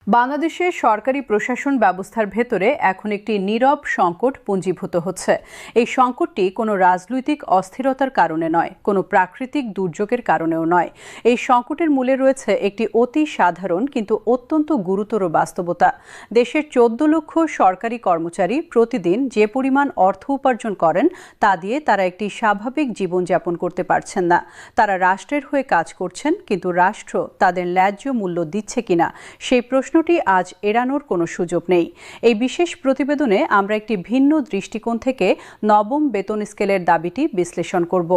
বাংলাদেশের সরকারি প্রশাসন ব্যবস্থার ভেতরে এখন একটি নীরব সংকট পুঞ্জীভূত হচ্ছে। এই সংকটটি কোনো রাজনৈতিক অস্থিরতার কারণে নয়, কোনো প্রাকৃতিক দুর্যোগের কারণেও নয়। এই সংকটের মূলে রয়েছে একটি অতি সাধারণ কিন্তু অত্যন্ত গুরুতর বাস্তবতা। দেশের 14 লক্ষ সরকারি কর্মচারী প্রতিদিন যে পরিমাণ অর্থ উপার্জন করেন তা দিয়ে তারা একটি স্বাভাবিক জীবনযাপন করতে পারছেন না। তারা রাষ্ট্রের হয়ে কাজ করছেন, কিন্তু রাষ্ট্র তাদের ন্যায্য মূল্য দিচ্ছে কিনা সেই প্রশ্নটি আজ এড়ানোর কোনো সুযোগ নেই। এই বিশেষ প্রতিবেদনে আমরা একটি ভিন্ন দৃষ্টিকোণ থেকে নবম বেতন স্কেলের দাবিটি বিশ্লেষণ করব।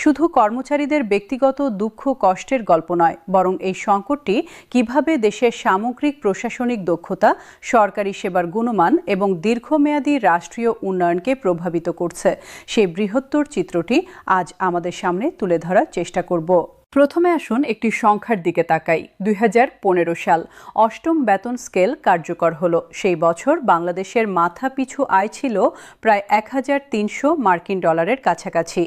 শুধু কর্মচারীদের ব্যক্তিগত দুঃখ কষ্টের গল্প নয়, বরং এই সংকটটি কিভাবে দেশের সামগ্রিক প্রশাসনিক দক্ষতা, সরকারি সেবার গুণমান এবং দীর্ঘমেয়াদী রাষ্ট্রীয় উন্নয়নকে প্রভাবিত করছে সেই বৃহত্তর চিত্রটি আজ আমাদের সামনে তুলে ধরার চেষ্টা করব। প্রথমে আসুন একটি সংখ্যার দিকে তাকাই। 2015 সাল অষ্টম বেতন স্কেল কার্যকর হলো। সেই বছর বাংলাদেশের মাথা পিছু আয় ছিল প্রায় 1300 মার্কিন ডলারের কাছাকাছি।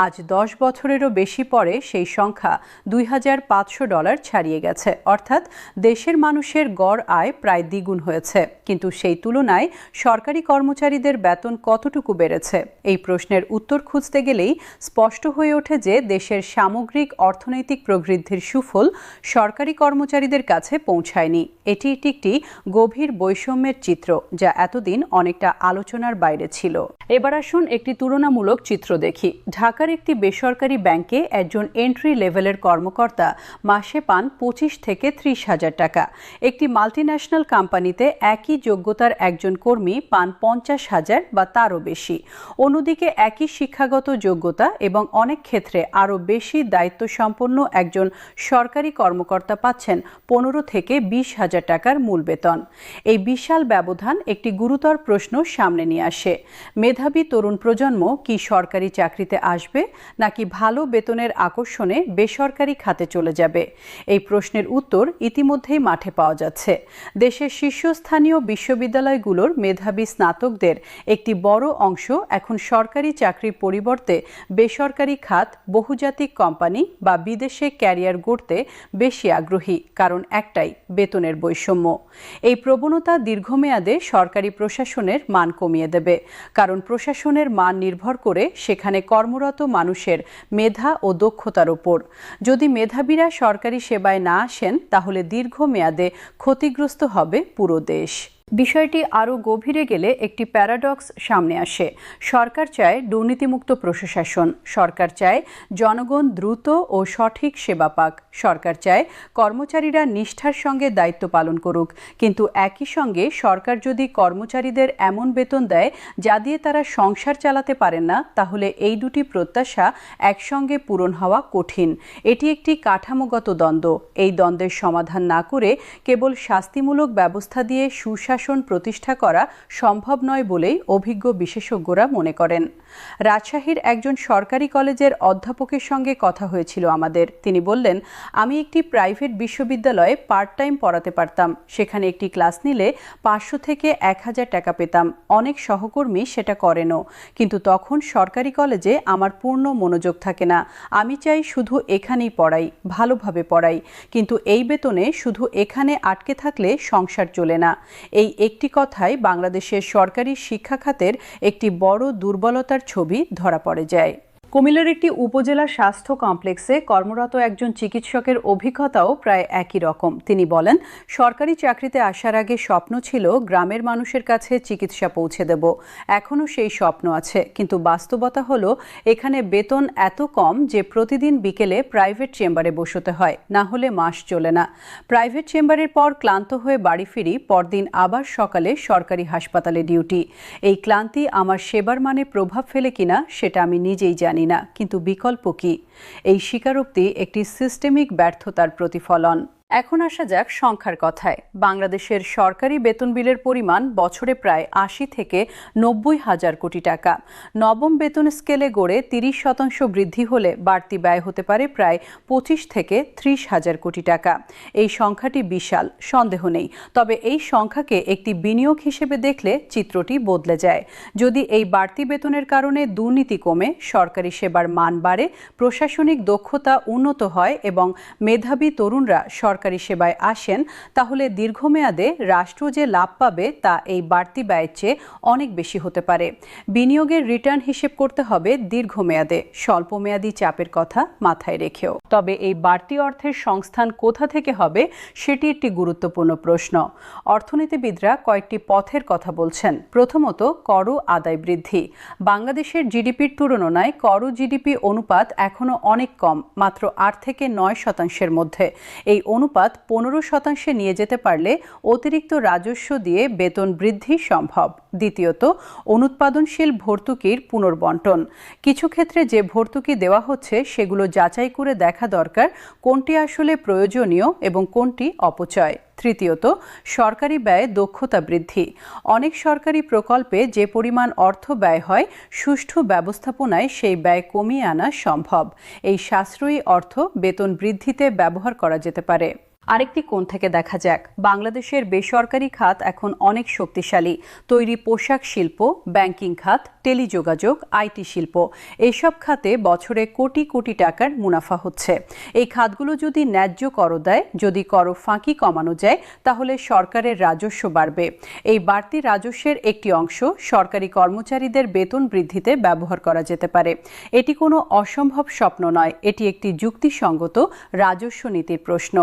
আজ 10 বছরেরও বেশি পরে সেই সংখ্যা 2500 ডলার ছাড়িয়ে গেছে, অর্থাৎ দেশের মানুষের গড় আয় প্রায় দ্বিগুণ হয়েছে। কিন্তু সেই তুলনায় সরকারি কর্মচারীদের বেতন কতটুকু বেড়েছে? এই প্রশ্নের উত্তর খুঁজতে গেলেই স্পষ্ট হয়ে ওঠে যে দেশের সামগ্রিক অর্থনৈতিক প্রবৃদ্ধির সুফল সরকারি কর্মচারীদের কাছে পৌঁছায়নি। এটি একটি গভীর বৈষম্যের চিত্র, যা এতদিন অনেকটা আলোচনার বাইরে ছিল। এবার আসুন একটি তুলনামূলক চিত্র দেখি। ঢাকার একটি বেসরকারি ব্যাংকে একজন এন্ট্রি লেভেলের কর্মকর্তা মাসে পান 25 থেকে 30 হাজার টাকা। একটি মাল্টিন্যাশনাল কোম্পানিতে একই যোগ্যতার একজন কর্মী পান 50 হাজার বা তারও বেশি। অন্যদিকে একই শিক্ষাগত যোগ্যতা এবং অনেক ক্ষেত্রে আরও বেশি দায়িত্ব সম্পন্ন একজন সরকারি কর্মকর্তা পাচ্ছেন 15 থেকে 20 হাজার টাকার মূল বেতন। এই বিশাল ব্যবধান একটি গুরুতর প্রশ্ন সামনে নিয়ে আসে। মেধাবী তরুণ প্রজন্ম কি সরকারি চাকরিতে আসবে, নাকি ভালো বেতনের আকর্ষণে বেসরকারি খাতে চলে যাবে? এই প্রশ্নের উত্তর ইতিমধ্যেই মাঠে পাওয়া যাচ্ছে। দেশের শীর্ষস্থানীয় বিশ্ববিদ্যালয়গুলোর মেধাবী স্নাতকদের একটি বড় অংশ এখন সরকারি চাকরির পরিবর্তে বেসরকারি খাত, বহুজাতিক কোম্পানি বা বিদেশে ক্যারিয়ার গড়তে বেশি আগ্রহী, কারণ একটাই, বেতনের বৈষম্য। এই প্রবণতা দীর্ঘমেয়াদে সরকারি প্রশাসনের মান কমিয়ে দেবে, কারণ প্রশাসনের মান নির্ভর করে সেখানে কর্মরত মানুষের মেধা ও দক্ষতার উপর। যদি মেধাবীরা সরকারি সেবায় না আসেন, তাহলে দীর্ঘমেয়াদে ক্ষতিগ্রস্ত হবে পুরো দেশ। বিষয়টি আরও গভীরে গেলে একটি প্যারাডক্স সামনে আসে। সরকার চায় দুর্নীতিমুক্ত প্রশাসন, সরকার চায় জনগণ দ্রুত ও সঠিক সেবা পাক, সরকার চায় কর্মচারীরা নিষ্ঠার সঙ্গে দায়িত্ব পালন করুক। কিন্তু একই সঙ্গে সরকার যদি কর্মচারীদের এমন বেতন দেয় যা দিয়ে তারা সংসার চালাতে পারেন না, তাহলে এই দুটি প্রত্যাশা একসঙ্গে পূরণ হওয়া কঠিন। এটি একটি কাঠামোগত দ্বন্দ্ব। এই দ্বন্দ্বের সমাধান না করে কেবল শাস্তিমূলক ব্যবস্থা দিয়ে সুশাসন প্রতিষ্ঠা করা সম্ভব নয় বলেই অভিজ্ঞ বিশেষজ্ঞরা মনে করেন। রাজশাহীর একজন সরকারি কলেজের অধ্যাপকের সঙ্গে কথা হয়েছিল আমাদের। তিনি বললেন, আমি একটি প্রাইভেট বিশ্ববিদ্যালয়ে পার্ট টাইম পড়াতে পারতাম। সেখানে একটি ক্লাস নিলে 500 থেকে 1000 টাকা পেতাম। অনেক সহকর্মী সেটা করেনও, কিন্তু তখন সরকারি কলেজে আমার পূর্ণ মনোযোগ থাকে না। আমি চাই শুধু এখানেই পড়াই, ভালোভাবে পড়াই, কিন্তু এই বেতনে শুধু এখানে আটকে থাকলে সংসার চলে না। এই একটি কথাই বাংলাদেশের সরকারি শিক্ষা খাতের একটি বড় দুর্বলতার ছবি ধরা পড়ে যায়। কুমিল্লার একটি উপজেলা স্বাস্থ্য কমপ্লেক্সে কর্মরত একজন চিকিৎসকের অভিজ্ঞতাও প্রায় একই রকম। তিনি বলেন, সরকারি চাকরিতে আসার আগে স্বপ্ন ছিল গ্রামের মানুষের কাছে চিকিৎসা পৌঁছে দেব। এখনও সেই স্বপ্ন আছে, কিন্তু বাস্তবতা হলো এখানে বেতন এত কম যে প্রতিদিন বিকেলে প্রাইভেট চেম্বারে বসতে হয়, না হলে মাস চলে না। প্রাইভেট চেম্বারের পর ক্লান্ত হয়ে বাড়ি ফিরি, পরদিন আবার সকালে সরকারি হাসপাতালে ডিউটি। এই ক্লান্তি আমার সেবার মানে প্রভাব ফেলে কিনা সেটা আমি নিজেই জানি না, কিন্তু বিকল্প কি? এই স্বীকারোক্তি একটি সিস্টেমিক ব্যর্থতার প্রতিফলন। এখন আসা যাক সংখ্যার কথায়। বাংলাদেশের সরকারি বেতন বিলের পরিমাণ বছরে প্রায় 80 থেকে 90 হাজার কোটি টাকা। নবম বেতন স্কেলে গড়ে 30% বৃদ্ধি হলে বাড়তি ব্যয় হতে পারে প্রায় 25 থেকে 30 হাজার কোটি টাকা। এই সংখ্যাটি বিশাল, সন্দেহ নেই। তবে এই সংখ্যাকে একটি বিনিয়োগ হিসেবে দেখলে চিত্রটি বদলে যায়। যদি এই বাড়তি বেতনের কারণে দুর্নীতি কমে, সরকারি সেবার মান বাড়ে, প্রশাসনিক দক্ষতা উন্নত হয় এবং মেধাবী তরুণরা সরকারি সেবায় আসেন তাহলে দীর্ঘমেয়াদে রাষ্ট্র যে লাভ পাবে তা এই বাড়তি ব্যয়ের চেয়ে অনেক বেশি হতে পারে। বিনিয়োগের রিটার্ন হিসেব করতে হবে দীর্ঘমেয়াদে, স্বল্পমেয়াদী চাপের কথা মাথায় রেখেও। তবে এই বাড়তি অর্থের সংস্থান কোথা থেকে হবে সেটি একটি গুরুত্বপূর্ণ প্রশ্ন। অর্থনীতিবিদরা কয়েকটি পথের কথা বলছেন। প্রথমত, কর আদায় বৃদ্ধি। বাংলাদেশের জিডিপির তুলনায় কর জিডিপি অনুপাত এখনও অনেক কম, মাত্র 8 থেকে 9% মধ্যে। এই অনুপাত 15% নিয়ে যেতে পারলে অতিরিক্ত রাজস্ব দিয়ে বেতন বৃদ্ধি সম্ভব। দ্বিতীয়ত, অনুৎপাদনশীল ভর্তুকির পুনর্বণ্টন। কিছু ক্ষেত্রে যে ভর্তুকি দেওয়া হচ্ছে সেগুলো যাচাই করে দেখা দরকার কোনটি আসলে প্রয়োজনীয় এবং কোনটি অপচয়। তৃতীয়ত, সরকারি ব্যয়ে দক্ষতা বৃদ্ধি। অনেক সরকারি প্রকল্পে যে পরিমাণ অর্থ ব্যয় হয়, সুষ্ঠু ব্যবস্থাপনায় সেই ব্যয় কমিয়ে আনা সম্ভব। এই সাশ্রয়ী অর্থ বেতন বৃদ্ধিতে ব্যবহার করা যেতে পারে। আরেকটি কোণ থেকে দেখা যাক, বাংলাদেশের বেসরকারি খাত এখন অনেক শক্তিশালী। তৈরি পোশাক শিল্প, ব্যাংকিং খাত, টেলিযোগাযোগ, আইটি শিল্প, এইসব খাতে বছরে কোটি কোটি টাকার মুনাফা হচ্ছে। এই খাতগুলো যদি ন্যায্য কর দেয়, যদি কর ফাঁকি কমানো যায়, তাহলে সরকারের রাজস্ব বাড়বে। এই বাড়তি রাজস্বের একটি অংশ সরকারি কর্মচারীদের বেতন বৃদ্ধিতে ব্যবহার করা যেতে পারে। এটি কোনো অসম্ভব স্বপ্ন নয়, এটি একটি যুক্তিসঙ্গত রাজস্ব নীতির প্রশ্ন।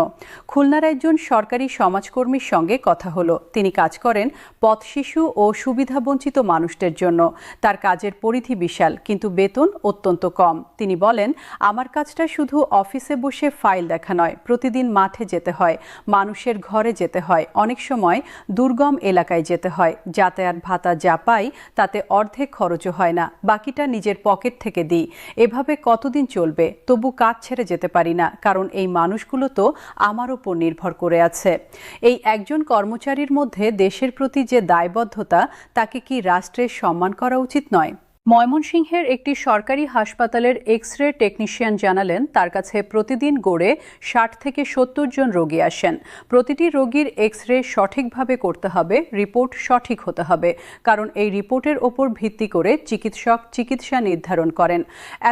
খুলনার একজন সরকারি সমাজকর্মীর সঙ্গে কথা হলো। তিনি কাজ করেন পথশিশু ও সুবিধাবঞ্চিত মানুষদের জন্য। তার কাজের পরিধি বিশাল, কিন্তু বেতন অত্যন্ত কম। তিনি বলেন, আমার কাজটা শুধু অফিসে বসে ফাইল দেখা নয়, প্রতিদিন মাঠে যেতে হয়, মানুষের ঘরে যেতে হয়, অনেক সময় দুর্গম এলাকায় যেতে হয়। যাতায়াত ভাতা যা পাই তাতে অর্ধেক খরচও হয় না, বাকিটা নিজের পকেট থেকে দিই। এভাবে কতদিন চলবে? তবু কাজ ছেড়ে যেতে পারি না, কারণ এই মানুষগুলো তো আমার উপর নির্ভর করে আছে। এই একজন কর্মচারীর মধ্যে দেশের প্রতি যে দায়বদ্ধতা, তাকে কি রাষ্ট্রের সম্মান করা উচিত নয়? ময়মনসিংহের একটি সরকারি হাসপাতালের এক্স-রে টেকনিশিয়ান জানালেন, তার কাছে প্রতিদিন গড়ে 60 থেকে 70 জন রোগী আসেন। প্রতিটি রোগীর এক্স-রে সঠিকভাবে করতে হবে, রিপোর্ট সঠিক হতে হবে, কারণ এই রিপোর্টের ওপর ভিত্তি করে চিকিৎসক চিকিৎসা নির্ধারণ করেন।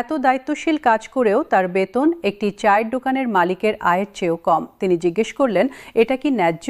এত দায়িত্বশীল কাজ করেও তার বেতন একটি চায়ের দোকানের মালিকের আয়ের চেয়েও কম। তিনি জিজ্ঞেস করলেন, এটা কি ন্যায্য?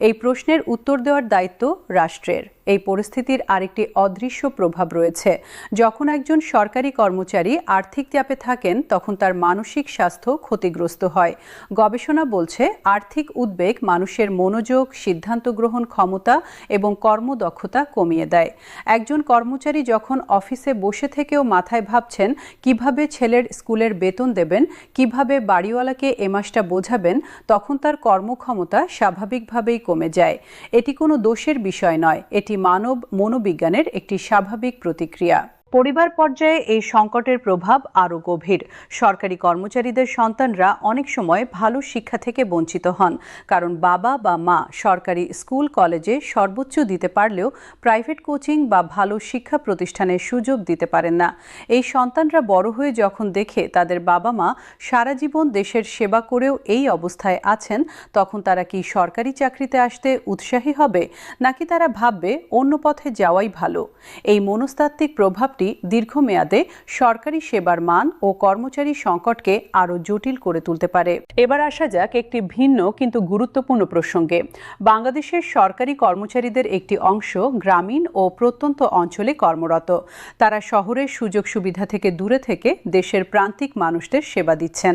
এই প্রশ্নের উত্তর দেওয়ার দায়িত্ব রাষ্ট্রের। এই পরিস্থিতির আরেকটি অদৃশ্য প্রভাব রয়েছে। যখন একজন সরকারি কর্মচারী আর্থিক চাপে থাকেন, তখন তার মানসিক স্বাস্থ্য ক্ষতিগ্রস্ত হয়। গবেষণা বলছে, আর্থিক উদ্বেগ মানুষের মনোযোগ, সিদ্ধান্ত গ্রহণ ক্ষমতা এবং কর্মদক্ষতা কমিয়ে দেয়। একজন কর্মচারী যখন অফিসে বসে থেকেও মাথায় ভাবছেন কিভাবে ছেলের স্কুলের বেতন দেবেন, কিভাবে বাড়িওয়ালাকে এ মাসটা বোঝাবেন, তখন তার কর্মক্ষমতা স্বাভাবিকভাবেই কমে যায়। এটি কোনো দোষের বিষয় নয়, এটি মানব মনোবিজ্ঞানের একটি স্বাভাবিক প্রতিক্রিয়া। পরিবার পর্যায়ে এই সংকটের প্রভাব আরও গভীর। সরকারি কর্মচারীদের সন্তানরা অনেক সময় ভালো শিক্ষা থেকে বঞ্চিত হন, কারণ বাবা বা মা সরকারি স্কুল কলেজে সর্বোচ্চ দিতে পারলেও প্রাইভেট কোচিং বা ভালো শিক্ষা প্রতিষ্ঠানের সুযোগ দিতে পারেন না। এই সন্তানরা বড় হয়ে যখন দেখে তাদের বাবা মা সারা জীবন দেশের সেবা করেও এই অবস্থায় আছেন, তখন তারা কি সরকারি চাকরিতে আসতে উৎসাহী হবে, নাকি তারা ভাববে অন্য পথে যাওয়াই ভালো? এই মনস্তাত্ত্বিক প্রভাব দীর্ঘমেয়াদে সরকারি সেবার মান ও কর্মচারী সংকটকে আরও জটিল করে তুলতে পারে। এবার আসা যাক একটি ভিন্ন কিন্তু গুরুত্বপূর্ণ প্রসঙ্গে। বাংলাদেশের সরকারি কর্মচারীদের একটি অংশ গ্রামীণ ও প্রত্যন্ত অঞ্চলে কর্মরত। তারা শহরের সুযোগ সুবিধা থেকে দূরে থেকে দেশের প্রান্তিক মানুষদের সেবা দিচ্ছেন।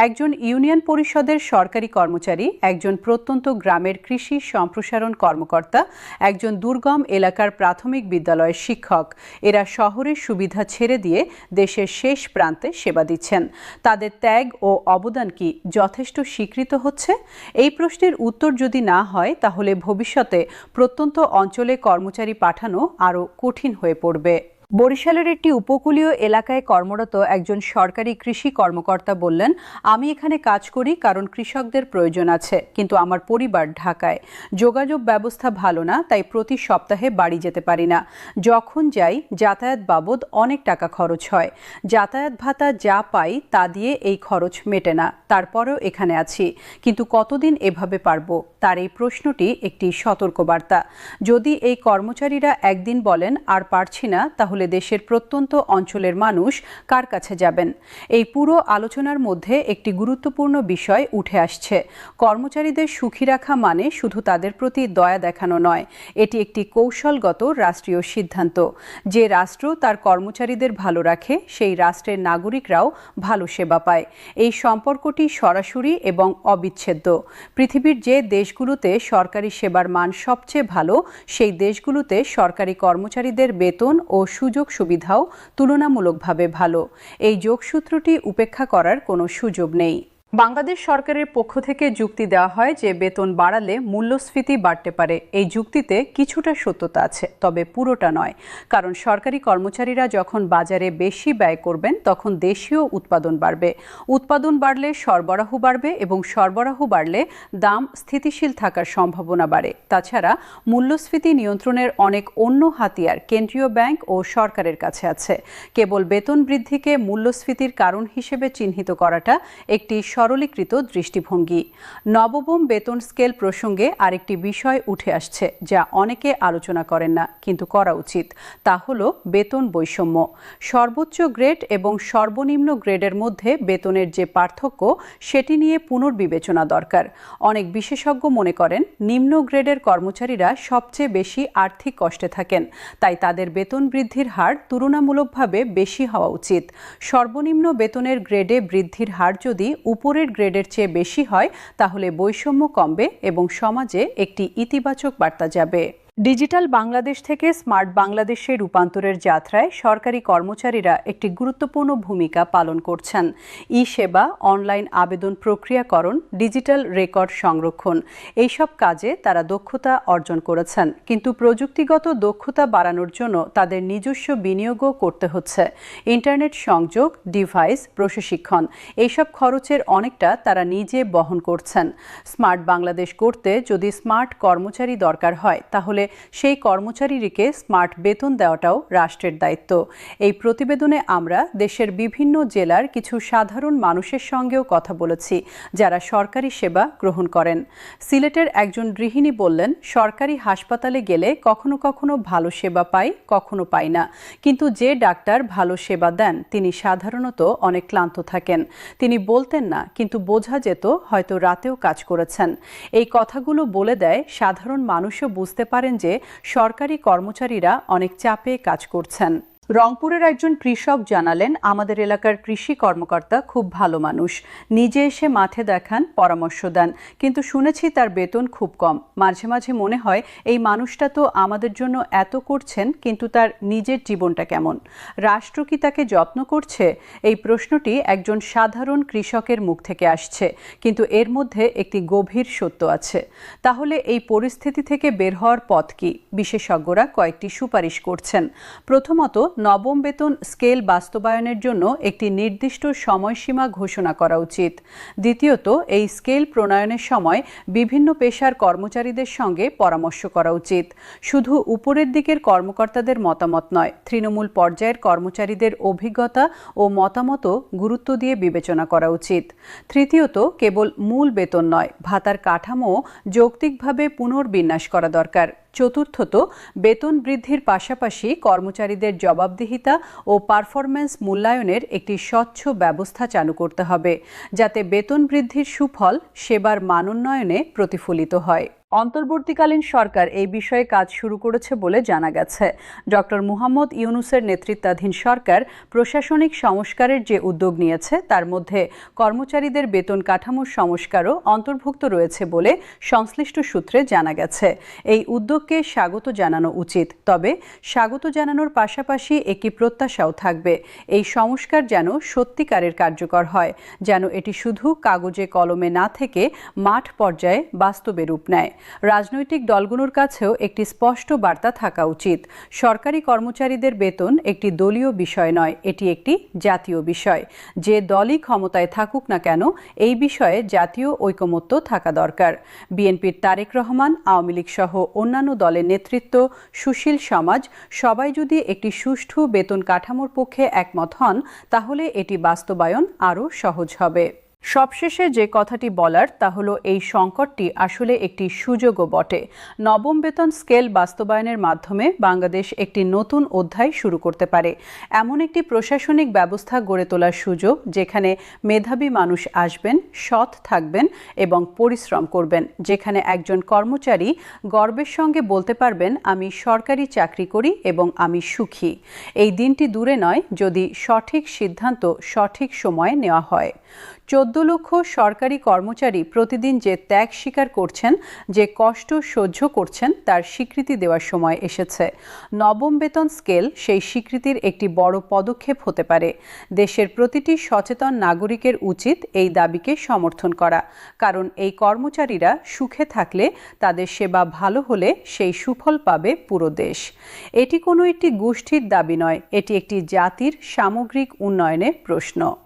একজন ইউনিয়ন পরিষদের সরকারি কর্মচারী, একজন প্রত্যন্ত গ্রামের কৃষি সম্প্রসারণ কর্মকর্তা, একজন দুর্গম এলাকার প্রাথমিক বিদ্যালয়ের শিক্ষক, এরা শহরের সুবিধা ছেড়ে দিয়ে দেশের শেষ প্রান্তে সেবা দিচ্ছেন। তাদের ত্যাগ ও অবদান কি যথেষ্ট স্বীকৃত হচ্ছে? এই প্রশ্নের উত্তর যদি না হয়, তাহলে ভবিষ্যতে প্রত্যন্ত অঞ্চলে কর্মচারী পাঠানো আরও কঠিন হয়ে পড়বে। বরিশালের একটি উপকূলীয় এলাকায় কর্মরত একজন সরকারি কৃষি কর্মকর্তা বললেন, আমি এখানে কাজ করি কারণ কৃষকদের প্রয়োজন আছে, কিন্তু আমার পরিবার ঢাকায়। যোগাযোগ ব্যবস্থা ভালো না, তাই প্রতি সপ্তাহে বাড়ি যেতে পারি না। যখন যাই যাতায়াত বাবদ অনেক টাকা খরচ হয়। যাতায়াত ভাতা যা পাই তা দিয়ে এই খরচ মেটে না, তারপরেও এখানে আছি। কিন্তু কতদিন এভাবে পারবো? তার এই প্রশ্নটি একটি সতর্কবার্তা। যদি এই কর্মচারীরা একদিন বলেন আর পারছি না, তাহলে তাহলে দেশের প্রত্যন্ত অঞ্চলের মানুষ কার কাছে যাবেন? এই পুরো আলোচনার মধ্যে একটি গুরুত্বপূর্ণ বিষয় উঠে আসছে। কর্মচারীদের সুখী রাখা মানে শুধু তাদের প্রতি দয়া দেখানো নয়, এটি একটি কৌশলগত রাষ্ট্রীয় সিদ্ধান্ত। যে রাষ্ট্র তার কর্মচারীদের ভালো রাখে, সেই রাষ্ট্রের নাগরিকরাও ভালো সেবা পায়। এই সম্পর্কটি সরাসরি এবং অবিচ্ছেদ্য। পৃথিবীর যে দেশগুলোতে সরকারি সেবার মান সবচেয়ে ভালো, সেই দেশগুলোতে সরকারি কর্মচারীদের বেতন ও সুযোগ সুবিধাও তুলনামূলকভাবে ভালো। এই যোগসূত্রটি উপেক্ষা করার কোনো সুযোগ নেই। বাংলাদেশ সরকারের পক্ষ থেকে যুক্তি দেওয়া হয় যে বেতন বাড়ালে মূল্যস্ফীতি বাড়তে পারে। এই যুক্তিতে কিছুটা সত্যতা আছে, তবে পুরোটা নয়। কারণ সরকারি কর্মচারীরা যখন বাজারে বেশি ব্যয় করবেন, তখন দেশীয় উৎপাদন বাড়বে। উৎপাদন বাড়লে সরবরাহ বাড়বে এবং সরবরাহ বাড়লে দাম স্থিতিশীল থাকার সম্ভাবনা বাড়ে। তাছাড়া মূল্যস্ফীতি নিয়ন্ত্রণের অনেক অন্য হাতিয়ার কেন্দ্রীয় ব্যাংক ও সরকারের কাছে আছে। কেবল বেতন বৃদ্ধিকে মূল্যস্ফীতির কারণ হিসেবে চিহ্নিত করাটা একটি সরলীকৃত দৃষ্টিভঙ্গি। নবম বেতন স্কেল প্রসঙ্গে আরেকটি বিষয় উঠে আসছে, যা অনেকে আলোচনা করেন না, কিন্তু করা উচিত। তা হলো বেতন বৈষম্য। সর্বোচ্চ গ্রেড এবং সর্বনিম্ন গ্রেডের মধ্যে বেতনের যে পার্থক্য, সেটি নিয়ে পুনর্বিবেচনা দরকার। অনেক বিশেষজ্ঞ মনে করেন নিম্ন গ্রেডের কর্মচারীরা সবচেয়ে বেশি আর্থিক কষ্টে থাকেন, তাই তাদের বেতন বৃদ্ধির হার তুলনামূলকভাবে বেশি হওয়া উচিত। সর্বনিম্ন বেতনের গ্রেডে বৃদ্ধির হার যদি উপরের গ্রেডের চেয়ে বেশি হয়, তাহলে বৈষম্য কমবে এবং সমাজে একটি ইতিবাচক বার্তা যাবে। ডিজিটাল বাংলাদেশ থেকে স্মার্ট বাংলাদেশে রূপান্তরের যাত্রায় সরকারি কর্মচারীরা একটি গুরুত্বপূর্ণ ভূমিকা পালন করছেন। ই-সেবা, অনলাইন আবেদন প্রক্রিয়াকরণ, ডিজিটাল রেকর্ড সংরক্ষণ, এইসব কাজে তারা দক্ষতা অর্জন করেছেন। কিন্তু প্রযুক্তিগত দক্ষতা বাড়ানোর জন্য তাদের নিজস্ব বিনিয়োগও করতে হচ্ছে। ইন্টারনেট সংযোগ, ডিভাইস, প্রশিক্ষণ, এইসব খরচের অনেকটা তারা নিজে বহন করছেন। স্মার্ট বাংলাদেশ করতে যদি স্মার্ট কর্মচারী দরকার হয়, তাহলে সেই কর্মচারীকে স্মার্ট বেতন দেওয়াটাও রাষ্ট্রের দায়িত্ব। এই প্রতিবেদনে আমরা দেশের বিভিন্ন জেলার কিছু সাধারণ মানুষের সঙ্গেও কথা বলেছি, যারা সরকারি সেবা গ্রহণ করেন। সিলেটের একজন গৃহিণী বললেন, সরকারি হাসপাতালে গেলে কখনো কখনো ভালো সেবা পাই, কখনো পাই না। কিন্তু যে ডাক্তার ভালো সেবা দেন, তিনি সাধারণত অনেক ক্লান্ত থাকেন। তিনি বলতেন না, কিন্তু বোঝা যেত হয়তো রাতেও কাজ করেছেন। এই কথাগুলো বলে দেয় সাধারণ মানুষও বুঝতে পারেন যে সরকারি কর্মচারীরা অনেক চাপে কাজ করছেন। রংপুরের একজন কৃষক জানালেন, আমাদের এলাকার কৃষি কর্মকর্তা খুব ভালো মানুষ, নিজে এসে মাঠে দেখান, পরামর্শ দেন, কিন্তু শুনেছি তার বেতন খুব কম। মাঝে মাঝে মনে হয় এই মানুষটা তো আমাদের জন্য এত করছেন, কিন্তু তার নিজের জীবনটা কেমন? রাষ্ট্র কি তাকে যত্ন করছে? এই প্রশ্নটি একজন সাধারণ কৃষকের মুখ থেকে আসছে, কিন্তু এর মধ্যে একটি গভীর সত্য আছে। তাহলে এই পরিস্থিতি থেকে বের হওয়ার পথ কি? বিশেষজ্ঞরা কয়েকটি সুপারিশ করছেন। প্রথমত, নবম বেতন স্কেল বাস্তবায়নের জন্য একটি নির্দিষ্ট সময়সীমা ঘোষণা করা উচিত। দ্বিতীয়ত, এই স্কেল প্রণয়নের সময় বিভিন্ন পেশার কর্মচারীদের সঙ্গে পরামর্শ করা উচিত। শুধু উপরের দিকের কর্মকর্তাদের মতামত নয়, তৃণমূল পর্যায়ের কর্মচারীদের অভিজ্ঞতা ও মতামতও গুরুত্ব দিয়ে বিবেচনা করা উচিত। তৃতীয়ত, কেবল মূল বেতন নয়, ভাতার কাঠামো যৌক্তিকভাবে পুনর্বিন্যাস করা দরকার। চতুর্থত, বেতন বৃদ্ধির পাশাপাশি কর্মচারীদের জবাবদিহিতা ও পারফরম্যান্স মূল্যায়নের একটি স্বচ্ছ ব্যবস্থা চালু করতে হবে, যাতে বেতন বৃদ্ধির সুফল সেবার মানোন্নয়নে প্রতিফলিত হয়। অন্তর্বর্তীকালীন সরকার এই বিষয়ে কাজ শুরু করেছে বলে জানা গেছে। ডক্টর মুহাম্মদ ইউনূসের নেতৃত্বাধীন সরকার প্রশাসনিক সংস্কারের যে উদ্যোগ নিয়েছে, তার মধ্যে কর্মচারীদের বেতন কাঠামোর সংস্কারও অন্তর্ভুক্ত রয়েছে বলে সংশ্লিষ্ট সূত্রে জানা গেছে। এই উদ্যোগকে স্বাগত জানানো উচিত, তবে স্বাগত জানানোর পাশাপাশি একটি প্রত্যাশাও থাকবে। এই সংস্কার যেন সত্যিকারের কার্যকর হয়, যেন এটি শুধু কাগজে কলমে না থেকে মাঠ পর্যায়ে বাস্তবে রূপ নেয়। রাজনৈতিক দলগুলোর কাছেও একটি স্পষ্ট বার্তা থাকা উচিত। সরকারি কর্মচারীদের বেতন একটি দলীয় বিষয় নয়, এটি একটি জাতীয় বিষয়। যে দলই ক্ষমতায় থাকুক না কেন, এই বিষয়ে জাতীয় ঐকমত্য থাকা দরকার। বিএনপির তারেক রহমান, আওয়ামী লীগ সহ অন্যান্য দলের নেতৃত্ব, সুশীল সমাজ সবাই যদি একটি সুষ্ঠু বেতন কাঠামোর পক্ষে একমত হন, তাহলে এটি বাস্তবায়ন আরও সহজ হবে। সবশেষে যে কথাটি বলার তা হলো এই সংকটটি আসলে একটি সুযোগও বটে। নবম বেতন স্কেল বাস্তবায়নের মাধ্যমে বাংলাদেশ একটি নতুন অধ্যায় শুরু করতে পারে। এমন একটি প্রশাসনিক ব্যবস্থা গড়ে তোলার সুযোগ যেখানে মেধাবী মানুষ আসবেন, সৎ থাকবেন এবং পরিশ্রম করবেন, যেখানে একজন কর্মচারী গর্বের সঙ্গে বলতে পারবেন আমি সরকারি চাকরি করি এবং আমি সুখী। এই দিনটি দূরে নয় যদি সঠিক সিদ্ধান্ত সঠিক সময়ে নেওয়া হয়। 14 লক্ষ সরকারি কর্মচারী প্রতিদিন যে ত্যাগ স্বীকার করছেন, যে কষ্ট সহ্য করছেন তার স্বীকৃতি দেওয়ার সময় এসেছে। নবম বেতন স্কেল সেই স্বীকৃতির একটি বড় পদক্ষেপ হতে পারে। দেশের প্রতিটি সচেতন নাগরিকের উচিত এই দাবিকে সমর্থন করা, কারণ এই কর্মচারীরা সুখে থাকলে, তাদের সেবা ভালো হলে সেই সুফল পাবে পুরো দেশ। এটি কোনো একটি গোষ্ঠীর দাবি নয়, এটি একটি জাতির সামগ্রিক উন্নয়নের প্রশ্ন।